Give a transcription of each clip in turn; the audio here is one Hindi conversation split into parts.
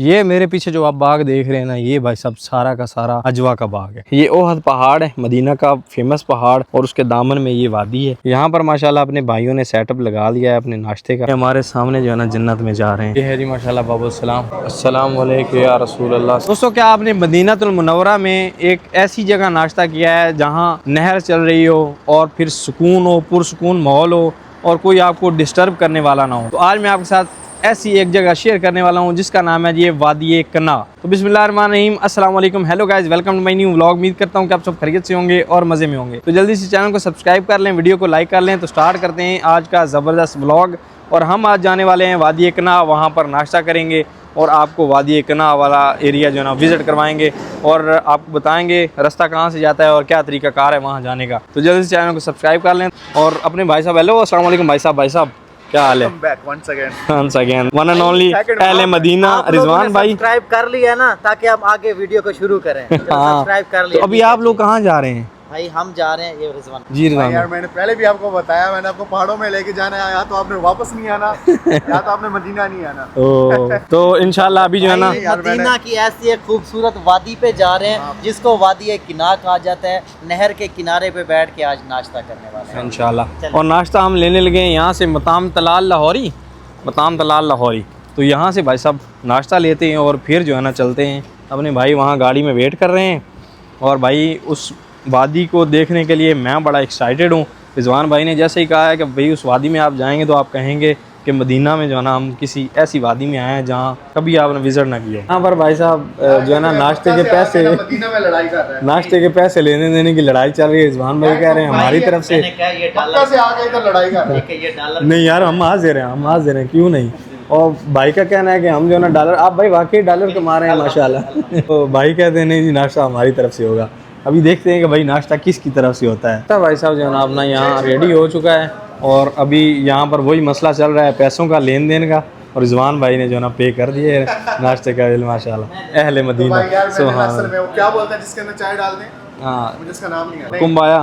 ये मेरे पीछे जो आप बाग देख रहे हैं ना, ये भाई सब सारा का सारा अजवा का बाग है। ये ओहद पहाड़ है, मदीना का फेमस पहाड़, और उसके दामन में ये वादी है। यहाँ पर माशाल्लाह अपने भाइयों ने सेटअप लगा लिया है अपने नाश्ते का। हमारे सामने जो है ना जन्नत में जा रहे हैं। ये है जी माशाल्लाह बाबू सलाम, अस्सलाम वालेकुम या रसूल अल्लाह। दोस्तों, क्या आपने मदीनातुल मुनव्वरा में एक ऐसी जगह नाश्ता किया है जहाँ नहर चल रही हो और फिर सुकून हो, पुरसुकून माहौल हो और कोई आपको डिस्टर्ब करने वाला ना हो? तो आज मैं आपके साथ ऐसी एक जगह शेयर करने वाला हूँ जिसका नाम है ये वादी कन्ना। तो बिस्मिल्लाहिर्रहमानिर्रहीम, अस्सलाम वालेकुम, hello guys, welcome to my new vlog. उम्मीद करता हूँ कि आप सब खैरियत से होंगे और मज़े में होंगे। तो जल्दी से चैनल को सब्सक्राइब कर लें, वीडियो को लाइक कर लें। तो स्टार्ट करते हैं आज का ज़बरदस्त व्लॉग। और हम आज जाने वाले हैं वादी कन्ना, वहाँ पर नाश्ता करेंगे और आपको वादी कन्ना वाला एरिया जो है ना विज़िट करवाएंगे और आपको बताएंगे रास्ता कहाँ से जाता है और क्या तरीक़ाकार है वहाँ जाने का। तो जल्दी से चैनल को सब्सक्राइब कर लें। और अपने भाई साहब, हेलो अस्सलाम वालेकुम भाई साहब, क्या हाल है? once again one and only अहले मदीना रिजवान भाई। सब्सक्राइब कर लिया ना, ताकि हम आगे वीडियो को शुरू करें। सब्सक्राइब कर लिया। तो अभी आप लोग कहाँ जा रहे हैं? भाई हम जा रहे हैं ये रिजवान जी रिजवान यार, मैंने पहले भी आपको बताया, मैंने आपको पहाड़ों में लेके जाना है, या तो आपने वापस नहीं आना या तो आपने मदीना नहीं आना। तो इंशाल्लाह अभी जो है ना मदीना की ऐसी एक खूबसूरत वादी पे जा रहे हैं जिसको वादी किनार कहा जाता है। नहर के किनारे पे बैठ के आज नाश्ता करने वाले हैं इंशाल्लाह। और नाश्ता हम लेने लगे हैं यहाँ से मताम तलाल लाहौरी। तो यहाँ से भाई साहब नाश्ता लेते हैं और फिर जो है ना चलते हैं। अपने भाई वहाँ गाड़ी में वेट कर रहे हैं और भाई उस वादी को देखने के लिए मैं बड़ा एक्साइटेड हूँ। रिजवान भाई ने जैसे ही कहा है कि भाई उस वादी में आप जाएंगे तो आप कहेंगे कि मदीना में जो है ना हम किसी ऐसी वादी में आए हैं जहाँ कभी आपने विजिट ना किया। यहाँ पर भाई साहब जो है ना नाश्ते के पैसे लेने देने की लड़ाई चल रही है। रिजवान भाई कह रहे हैं हमारी तरफ से नहीं यार, हम आज दे रहे हैं, क्यों नहीं। और भाई का कहना है कि हम जो है ना डॉलर, आप भाई वाकई डॉलर कमा रहे हैं माशाल्लाह। तो भाई कहते हैं नहीं जी, नाश्ता हमारी तरफ से होगा। अभी देखते हैं कि भाई नाश्ता किसकी तरफ से होता है। भाई साहब जो है ना अपना यहाँ रेडी हो चुका है और अभी यहाँ पर वही मसला चल रहा है पैसों का, लेन देन का। और रिजवान भाई ने जो है ना पे कर दिए नाश्ते का बिल माशाल्लाह। अहले मदीना सुभान अल्लाह। क्या बोलता है जिसके अंदर चाय डाल दें? हाँ, मुझे इसका नाम नहीं है। कुम्बाया,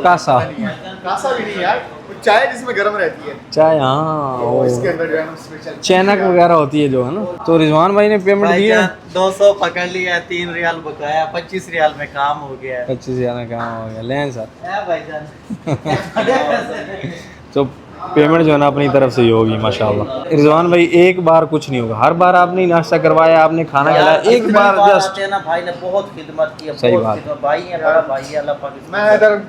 कासा भी नहीं यार, चाय जिसमें गर्म रहती है चाय। हाँ, इसके अंदर जो है ना स्पेशल चैनक वगैरह होती है जो है ना। तो रिजवान भाई ने पेमेंट दी है, 200 पकड़ लिया, 3 रियाल बकाया, 25 रियाल में काम हो गया। 25 हज़ार में काम हो गया। लें सर भाईजान तो पेमेंट जो है ना अपनी तरफ से ही होगी माशाल्लाह। रिजवान भाई एक बार कुछ नहीं होगा, हर बार आपने नाश्ता करवाया, आपने खाना खिलाया, एक बार जस्ट ना भाई ने बहुत खिदमत की। सही बात, भाई है, बड़ा भाई है, अल्लाह पाक। मैं इधर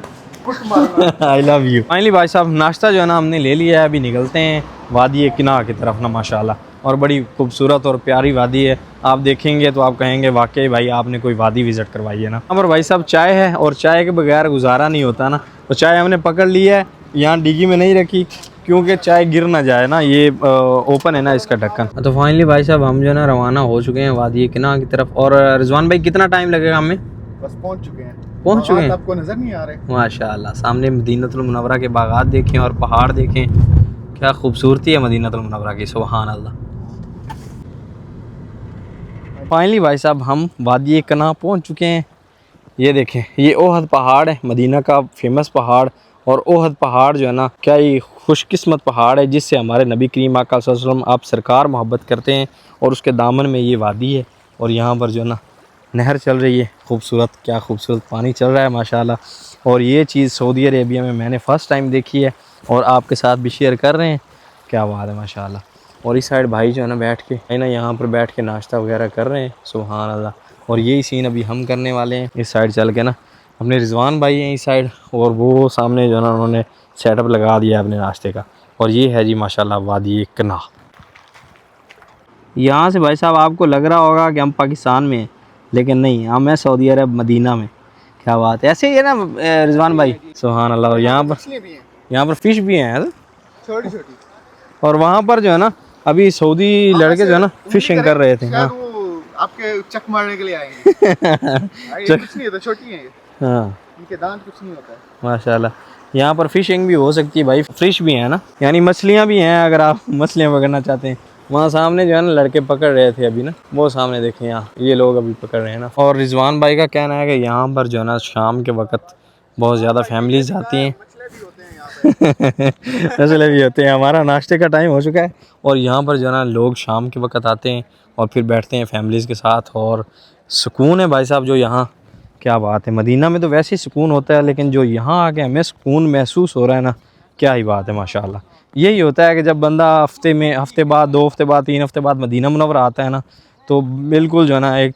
आई लव यू। फाइनली भाई साहब नाश्ता जो है ना हमने ले लिया है। अभी निकलते हैं वादी कन्ना की तरफ ना माशाल्लाह। और बड़ी खूबसूरत और प्यारी वादी है, आप देखेंगे तो आप कहेंगे वाकई भाई आपने कोई वादी विज़िट करवाई है ना। यहाँ पर भाई साहब चाय है और चाय के बगैर गुजारा नहीं होता ना। तो चाय हमने पकड़ ली है, यहाँ डिग्गी में नहीं रखी क्योंकि चाय गिर ना जाए ना, ये ओपन है ना इसका ढक्कन। तो फाइनली भाई साहब हम जो है ना रवाना हो चुके हैं वादी कन्ना की तरफ। और रिजवान भाई कितना टाइम लगेगा हमें? बस पहुंच चुके हैं। आपको नजर नहीं आ रहे? माशाल्लाह, सामने मदीनातुल मुनव्वरा के बागात देखें और पहाड़ देखें, क्या खूबसूरती है मदीनातुल मुनव्वरा की, सुभान अल्लाह। फाइनली भाई साहब हम वादी कन्ना पहुंच चुके हैं। ये देखें, ये ओहद पहाड़ है, मदीना का फेमस पहाड़। और ओहद पहाड़ जो है ना, क्या ही खुशकिस्मत पहाड़ है जिससे हमारे नबी करीम आका सल्लल्लाहु अलैहि वसल्लम आप सरकार मोहब्बत करते हैं। और उसके दामन में ये वादी है और यहाँ पर जो है ना नहर चल रही है, खूबसूरत, क्या खूबसूरत पानी चल रहा है माशाल्लाह। और ये चीज़ सऊदी अरेबिया में मैंने फ़र्स्ट टाइम देखी है और आपके साथ भी शेयर कर रहे हैं, क्या बात है माशाल्लाह। और इस साइड भाई जो है ना बैठ के है ना, यहाँ पर बैठ के नाश्ता वगैरह कर रहे हैं, सुभान अल्लाह। और यही सीन अभी हम करने वाले हैं, इस साइड चल के ना। अपने रिजवान भाई हैं इस साइड और वो सामने जो है ना उन्होंने सेटअप लगा दिया अपने नाश्ते का। और ये है जी माशाल्लाह वादी कन्ना। यहाँ से भाई साहब आपको लग रहा होगा कि हम पाकिस्तान में हैं, लेकिन नहीं, हम हैं सऊदी अरब मदीना में। क्या बात है, ऐसे ही है ना रिजवान भाई, सुभान अल्लाह। और यहाँ पर फ़िश भी हैं छोटी छोटी। और वहाँ पर जो है ना अभी सऊदी लड़के जो है ना फिशिंग कर रहे थे। हाँ, आपके चक मारने के लिए आएंगे। कुछ नहीं होता, छोटी हैं ये। हाँ, इनके दांत कुछ नहीं होता है माशाल्लाह। यहाँ पर फिशिंग भी हो सकती है भाई, फिश भी है ना, यानी मछलियाँ भी हैं अगर आप मछलियाँ पकड़ना चाहते हैं। वहाँ सामने जो है ना लड़के पकड़ रहे थे अभी ना, वो सामने देखें, यहाँ ये लोग अभी पकड़ रहे हैं ना। और रिजवान भाई का कहना है कि यहाँ पर जो है ना शाम के वक्त बहुत ज़्यादा फैमिलीज आती हैं। मसले भी होते हैं। हमारा नाश्ते का टाइम हो चुका है और यहाँ पर जो है ना लोग शाम के वक्त आते हैं और फिर बैठते हैं फैमिलीज़ के साथ और सुकून है भाई साहब जो यहाँ, क्या बात है। मदीना में तो वैसे ही सुकून होता है, लेकिन जो यहाँ आके हमें सुकून महसूस हो रहा है ना, क्या ही बात है माशाल्लाह। यही होता है कि जब बंदा हफ्ते बाद, 2 हफ्ते बाद, 3 हफ्ते बाद मदीना मुनव्वरा आता है ना, तो बिल्कुल जो है ना एक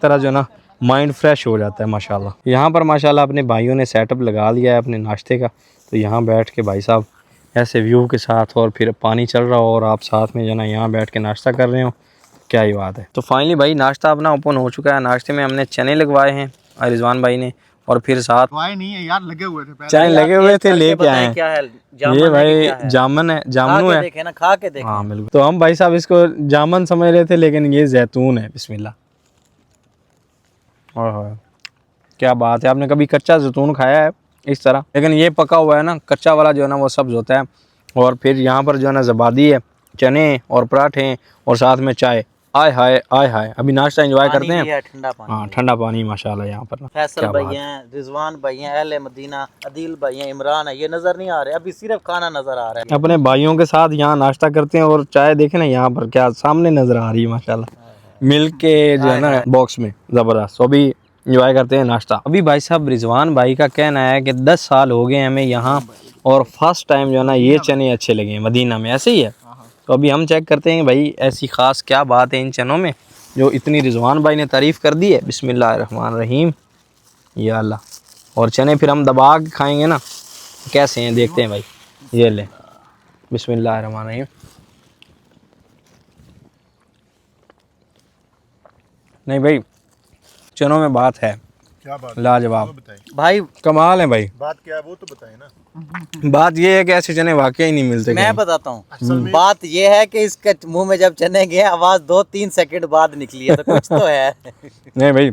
तरह जो है ना माइंड फ्रेश हो जाता है माशाल्लाह। यहाँ पर माशाल्लाह अपने भाइयों ने सेटअप लगा लिया है अपने नाश्ते का, तो यहाँ बैठ के भाई साहब ऐसे व्यू के साथ और फिर पानी चल रहा हो और आप साथ में जो है ना यहाँ बैठ के नाश्ता कर रहे हो, क्या ही बात है। तो फाइनली भाई नाश्ता अपना ओपन हो चुका है। नाश्ते में हमने चने लगवाए हैं रिजवान भाई ने, और फिर साथ नहीं है यार, लगे हुए थे पहले। चने लगे हुए थे, लेके आए हैं। क्या है ये भाई जामुन है, जामुन है। देखे ना, खा के देखे। हाँ बिल्कुल। तो हम भाई साहब इसको जामुन समझ रहे थे, लेकिन ये जैतून है। बिस्मिल्लाह। और क्या बात है, आपने कभी कच्चा जैतून खाया है इस तरह? लेकिन ये पका हुआ है ना, कच्चा वाला जो है ना वो सब्ज़ होता है। और फिर यहाँ पर जो है ना ज़बादी है, चने और पराठे और साथ में चाय। आय हाय आय हाय। अभी नाश्ता एंजॉय करते हैं। ठंडा पानी। हाँ ठंडा पानी माशाल्लाह यहाँ पर। फैसल भाई हैं, रिजवान भाई हैं, अहले मदीना, अदील भाई हैं, इमरान है, ये नज़र नहीं आ रहे, अभी सिर्फ खाना नज़र आ रहा है। अपने भाइयों के साथ यहाँ नाश्ता करते हैं और चाय देखें ना यहाँ पर क्या सामने नज़र आ रही है माशाल्लाह, मिल्क के जो है ना बॉक्स में, ज़बरदस्त। तो अभी इंजॉय करते हैं नाश्ता। अभी भाई साहब रिजवान भाई का कहना है कि 10 साल हो गए हमें यहाँ और फर्स्ट टाइम जो है ना ये चने अच्छे लगे हैं मदीना में, ऐसे ही है। तो अभी हम चेक करते हैं भाई ऐसी ख़ास क्या बात है इन चनों में जो इतनी रिजवान भाई ने तारीफ़ कर दी है। बिस्मिल्लाहिर्रहमानिर्रहीम, या अल्लाह। और चने फिर हम दबा के खाएँगे ना, कैसे हैं देखते हैं भाई। ये ले, बिस्मिल्लाहिर्रहमानिर्रहीम। नहीं भाई, चनों में बात है, क्या बात, लाजवाब भाई कमाल है भाई। बात क्या है वो तो बताए ना। बात ये है कि ऐसे चने वाकई नहीं मिलते। मैं बताता हूँ, बात ये है कि इसके मुंह में जब चने गए आवाज़ 2-3 सेकंड बाद निकली है, तो कुछ तो है। नहीं भाई,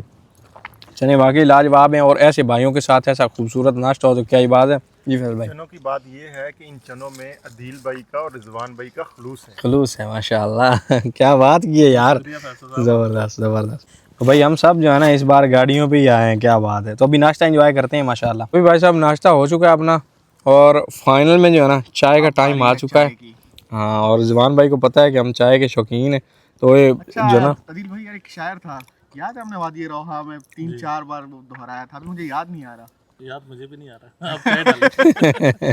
चने वाकई लाजवाब हैं और ऐसे भाइयों के साथ ऐसा खूबसूरत नाश्ता हो तो क्या ही बात है। जी फैसल भाई। चनों की बात ये है कि इन चनों में अदील भाई का और रिजवान भाई का खलूस है। खलूस है माशाल्लाह। क्या बात की है यार, ज़बरदस्त ज़बरदस्त। तो भाई हम सब जो है ना इस बार गाड़ियों पे ही आए हैं, क्या बात है। तो अभी नाश्ता एंजॉय करते हैं माशाल्लाह। अभी भाई साहब नाश्ता हो चुका है अपना और फाइनल में जो है ना चाय का टाइम आ चुका है। हाँ, और रिजवान भाई को पता है कि हम चाय के शौकीन हैं, तो ये जो ना अदील भाई यार एक शायर था, याद है हमने वादी रोहा में 3-4 बार दोहराया था, मुझे याद नहीं आ रहा। याद मुझे भी नहीं आ रहा। आप कह डालो।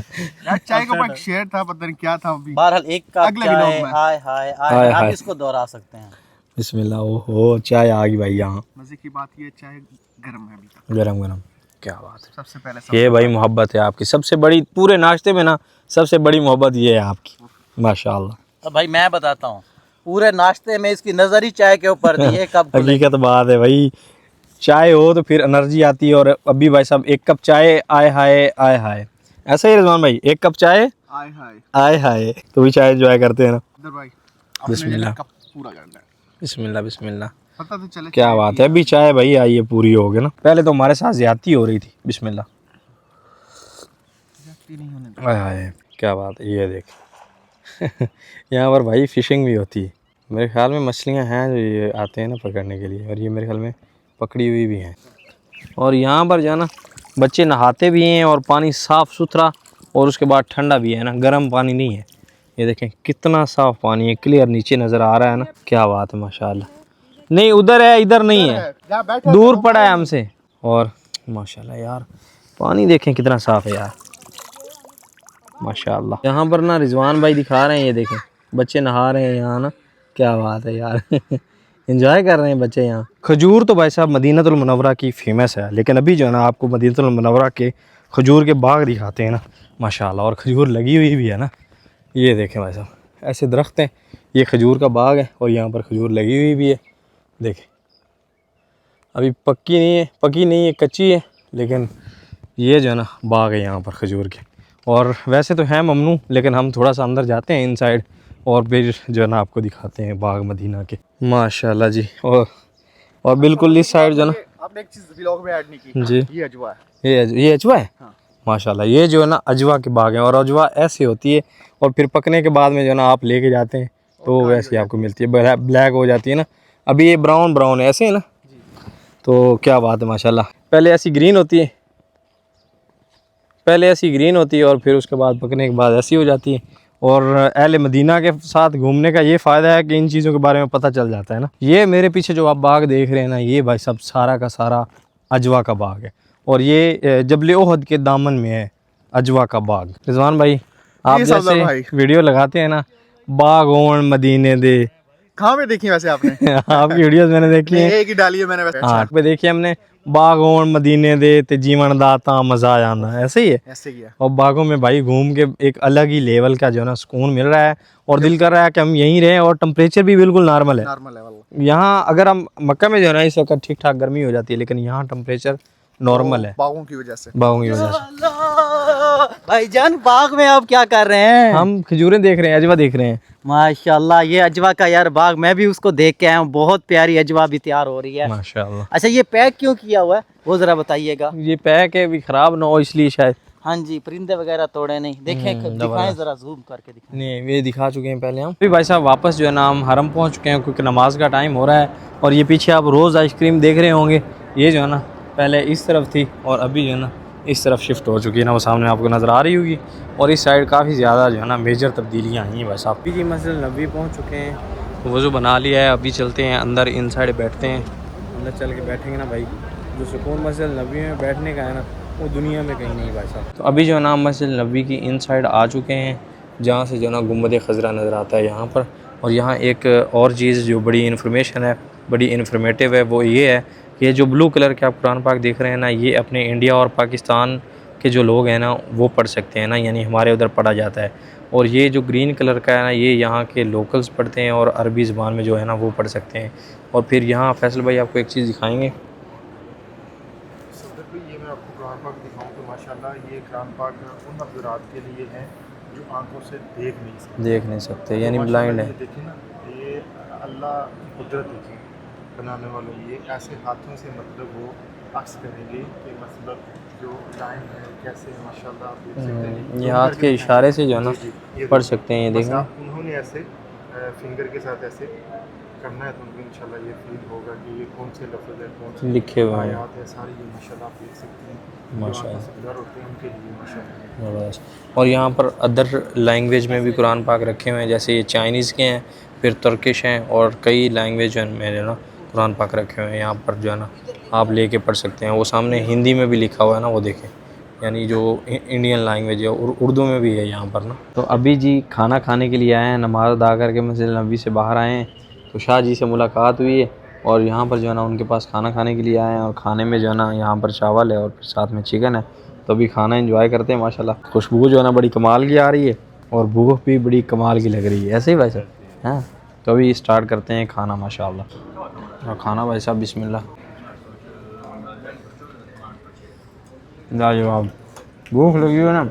यार चाय का एक शेर था, पता नहीं क्या था। अभी बहरहाल एक कप अगले चाय, व्लॉग में। हाय हाय हाय, आप इसको दोहरा सकते हैं। बिस्मिल्लाह। ओहो चाय आ गई भाई यहाँ। मजे की बात ये चाय गर्म है अभी तक, गरम गरम, क्या बात है। सबसे पहले ये भाई मोहब्बत है आपकी, सबसे बड़ी पूरे नाश्ते में ना सबसे बड़ी मोहब्बत ये है आपकी माशाल्लाह। तो भाई मैं बताता हूँ, पूरे नाश्ते में इसकी नज़र ही चाय के ऊपर थी। ये कब हकीकत बात है भाई, चाय हो तो फिर एनर्जी आती है। और अभी भाई साहब एक कप चाय, आय हाय आय हाय, ऐसा ही रिजवान भाई, एक कप चाय आय हाय। आय हाय। तो भी चाय एंजॉय करते हैं ना। इधर भाई बिस्मिल्लाह। कप पूरा करना है, बिस्मिल्लाह बिस्मिल्लाह। पता तो चले क्या बात है, अभी चाय भाई आई है पूरी हो गई ना। पहले तो हमारे साथ ज्यादती हो रही थी। बिस्मिल्लाह। नहीं होने आय हाय, क्या बात है। ये देख यहाँ पर भाई फिशिंग भी होती है। मेरे ख्याल में मछलियाँ हैं जो ये आते हैं ना पकड़ने के लिए, और ये मेरे ख्याल में पकड़ी हुई भी हैं। और यहाँ पर जो है ना बच्चे नहाते भी हैं और पानी साफ़ सुथरा, और उसके बाद ठंडा भी है ना, गर्म पानी नहीं है। ये देखें कितना साफ़ पानी है, क्लियर नीचे नज़र आ रहा है ना, क्या बात है माशाल्लाह। नहीं उधर है, इधर नहीं है, दूर पड़ा है हमसे। और माशाल्लाह यार पानी देखें कितना साफ़ है यार माशाल्लाह। यहाँ पर ना रिजवान भाई दिखा रहे हैं, ये देखें बच्चे नहा रहे हैं यहाँ ना, क्या बात है यार। एंजॉय कर रहे हैं बच्चे यहाँ। खजूर तो भाई साहब मदीनतुल मुनव्वरा की फ़ेमस है, लेकिन अभी जो है ना आपको मदीनतुल मुनव्वरा के खजूर के बाग दिखाते हैं ना माशाल्लाह। और खजूर लगी हुई भी है ना, ये देखें भाई साहब ऐसे दरख्त हैं, ये खजूर का बाग है और यहाँ पर खजूर लगी हुई भी है। देखें अभी पक्की नहीं है, कच्ची है, लेकिन ये जो है ना बाग है यहाँ पर खजूर के। और वैसे तो है ममनू, लेकिन हम थोड़ा सा अंदर जाते हैं इनसाइड और फिर जो है ना आपको दिखाते हैं बाग मदीना के माशाल्लाह जी। और बिल्कुल इस साइड जो है ना, आपने एक चीज व्लॉग में ऐड नहीं की जी, ये अजवा है। ये अजवा है। हाँ। माशाल्लाह ये जो है ना अजवा के बाग हैं, और अजवा ऐसी होती है और फिर पकने के बाद में जो है ना आप लेके जाते हैं तो वैसे ही आपको मिलती है, ब्लैक हो जाती है ना। अभी ये ब्राउन है ऐसे है ना, तो क्या बात है माशाल्लाह। पहले ऐसी ग्रीन होती है, पहले ऐसी ग्रीन होती है और फिर उसके बाद पकने के बाद ऐसी हो जाती है। और अहले मदीना के साथ घूमने का ये फ़ायदा है कि इन चीज़ों के बारे में पता चल जाता है ना। ये मेरे पीछे जो आप बाग देख रहे हैं ना, ये भाई साहब सारा का सारा अजवा का बाग है और ये जबल ओहद के दामन में है अजवा का बाग। रिजवान भाई, आप जी सफदर जैसे भाई। वीडियो लगाते हैं ना, बाग ओण मदीने दे, कहाँ पे देखी वैसे आपने? आपकी वीडियोस मैंने देखी हैं। एक ही डाली है मैंने वैसे। हाँ पे देखिए हमने, बाग होण मदीने दे ते जीवन दाता मजा आ जाना, ऐसे ही है। ऐसे किया। और बागों में भाई घूम के एक अलग ही लेवल का जो है ना सुकून मिल रहा है और दिल कर रहा है कि हम यहीं रहें। और टेम्परेचर भी बिल्कुल नॉर्मल है। नॉर्मल है वाला। यहाँ अगर हम मक्का में जो है ना इस वक्त ठीक ठाक गर्मी हो जाती है, लेकिन यहाँ टेम्परेचर नॉर्मल है बागों की वजह से। बागों की वजह से। भाईजान बाग में आप क्या कर रहे हैं? हम खजूरें देख रहे हैं, अजवा देख रहे हैं। माशाल्लाह, ये अजवा का यार बाग, मैं भी उसको देख के आया हूँ। बहुत प्यारी अजवा भी तैयार हो रही है माशाल्लाह। अच्छा, ये पैक क्यों किया हुआ है वो जरा बताइएगा। ये पैक है भी खराब ना हो इसलिए शायद। हाँ जी, परिंदे वगैरह तोड़े नहीं। देखें, दिखाएं जरा, जूम करके दिखाएं। नहीं, ये दिखा चुके हैं पहले हम। अभी भाई साहब वापस जो है ना हम हरम पहुंच चुके हैं क्योंकि नमाज का टाइम हो रहा है। और ये पीछे आप रोज़ आइसक्रीम देख रहे होंगे, ये जो है ना पहले इस तरफ थी और अभी जो है ना इस तरफ शिफ्ट हो चुकी है ना, वो सामने आपको नज़र आ रही होगी। और इस साइड काफ़ी ज़्यादा जो है ना मेजर तब्दीलियाँ आई हैं। बस आप भी मस्जिद नबी पहुँच चुके हैं, वज़ू बना लिया है। अभी चलते हैं अंदर, इन साइड बैठते हैं। अंदर चल के बैठेंगे ना भाई, जो सुकून मस्जिद नबी में बैठने का है ना, वो दुनिया में कहीं नहीं भाई साहब। तो अभी जो है ना मस्जिद नबी की इन साइड आ चुके हैं, जहाँ से जो है ना गुम्बद खज़रा नज़र आता है यहाँ पर। और यहाँ एक और चीज़ जो बड़ी इन्फॉर्मेशन है, बड़ी इन्फॉर्मेटिव है, वो ये है कि ये जो ब्लू कलर के आप कुरान पाक देख रहे हैं ना, ये अपने इंडिया और पाकिस्तान के जो लोग हैं ना वो पढ़ सकते हैं ना, यानी हमारे उधर पढ़ा जाता है। और ये जो ग्रीन कलर का है ना, ये यहाँ के लोकल्स पढ़ते हैं और अरबी ज़बान में जो है ना वो पढ़ सकते हैं। और फिर यहाँ फैसल भाई आपको एक चीज़ दिखाएँगे। ये मैं आपको कुरान पाक दिखाऊं तो माशाल्लाह ये कुरान पाक उन हज़रात के लिए है जो आंखों से देख नहीं सकते, यानी ब्लाइंड है। देखिए ना, ये अल्लाह की कुदरत देखिए बनाने वालों, ये ऐसे हाथों से मतलब वो अक्स करेंगे कि मतलब जो लाइन है कैसे माशाल्लाह आप देख सकते हैं। ये हाथ के इशारे से जो है ना ये पढ़ सकते हैं। ये बस देखें, आप उन्होंने ऐसे फिंगर के साथ ऐसे करना है तो उनको इंशाल्लाह ये फील होगा कि ये कौन से लफ्ज़ है, कौन से लिखे हुए हैं। आयात है, सारी ये माशाल्लाह आप देख सकते हैं। माशाल्लाह माशाल्लाह होते हैं उनके लिए माशाल्लाह। ज़बरदस्त। और यहाँ पर अदर लैंग्वेज में भी कुरान पाक रखे हुए हैं, जैसे ये चाइनीज़ के हैं, फिर तुर्किश हैं और कई लैंग्वेज में जो ना कुरान पाक रखे हुए हैं। यहाँ पर जो है ना आप लेके पढ़ सकते हैं। वो सामने हिंदी में भी लिखा हुआ है ना, वो देखें, यानी जो इंडियन लैंग्वेज है और उर्दू में भी है यहाँ पर ना। तो अभी जी खाना खाने के लिए आए हैं, नमाज़ अदा करके मस्जिद नबी से बाहर आए हैं तो शाह जी से मुलाकात हुई है और यहाँ पर जो है ना उनके पास खाना खाने के लिए आए हैं। और खाने में जो है ना यहाँ पर चावल है और फिर साथ में चिकन है। तो अभी खाना एंजॉय करते हैं। माशाल्लाह खुशबू जो है ना बड़ी कमाल की आ रही है और भूख भी बड़ी कमाल की लग रही है, ऐसे ही भाई साहब। हाँ, तो अभी स्टार्ट करते हैं खाना माशाल्लाह। और खाना भाई साहब बिस्मिल्लाह, लाजवाब। भूख लगी हो ना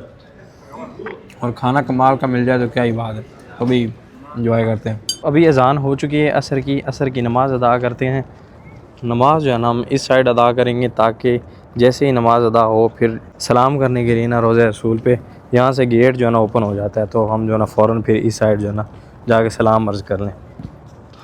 और खाना कमाल का मिल जाए तो क्या ही बात है। अभी इंजॉय करते हैं। अभी अज़ान हो चुकी है असर की नमाज़ अदा करते हैं। नमाज़ जो है ना हम इस साइड अदा करेंगे ताकि जैसे ही नमाज़ अदा हो फिर सलाम करने के लिए ना रोज़े रसूल पे यहाँ से गेट जो है ना ओपन हो जाता है, तो हम जो है ना फ़ौरन फिर इस साइड जो है ना जाके सलाम अर्ज़ कर लें।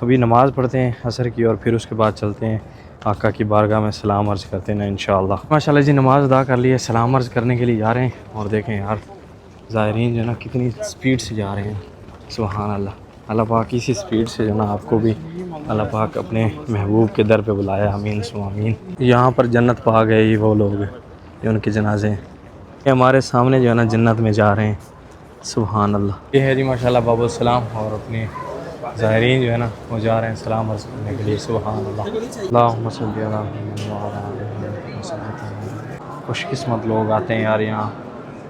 अभी नमाज़ पढ़ते हैं असर की और फिर उसके बाद चलते हैं आका की बारगाह में सलाम अर्ज़ करते हैं ना इंशाअल्लाह। माशाल्लाह जी नमाज़ अदा कर ली है, सलाम अर्ज़ करने के लिए जा रहे हैं। और देखें यार ज़ायरीन जो है ना कितनी स्पीड से जा रहे हैं, सुभान अल्लाह। अल्लाह पाक इसी स्पीड से जो ना आपको भी अल्लाह पाक अपने महबूब के दर पे बुलाया, आमीन सुम्मा आमीन। यहाँ पर जन्नत पा गए ये वो लोग ये उनके जनाजे हैं, ये हमारे सामने जो है ना जन्नत में जा रहे हैं, सुभान अल्लाह। ये है जी माशाल्लाह बाबू सलाम और अपने ज़ायरीन जो है ना वो जा रहे हैं सलाम अर्ज़ करने के लिए, सुभान अल्लाह। अल्लाहुम्मा सल्ली अला मुहम्मद। खुशकिस्मत लोग आते हैं यार यहाँ,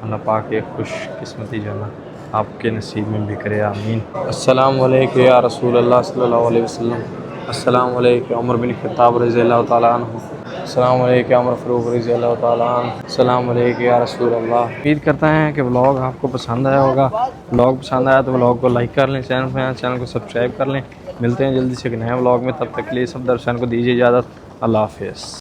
अल्लाह पाक के खुशकिस्मती जो है ना आपके नसीब में भी करे, आमीन। अस्सलाम वालेकुम या रसूल अल्लाह सल्लल्लाहु अलैहि वसल्लम। अस्सलाम वालेकुम उमर बिन खत्ताब रज़ियल्लाहु ताला अन्हु। अस्सलाम वालेकुम उमर फ़ारूक रज़ियल्लाहु ताला अन्हु। अस्सलाम वालेकुम या रसूल अल्लाह। उम्मीद करता है कि व्लॉग आपको पसंद आया होगा। व्लॉग पसंद आया तो व्लॉग को लाइक कर लें, चैनल को सब्सक्राइब कर लें। मिलते हैं जल्दी से एक नए व्लॉग में, तब तक के लिए सब दर्शकों को दीजिए इजाज़त। अल्लाह हाफ़िज़।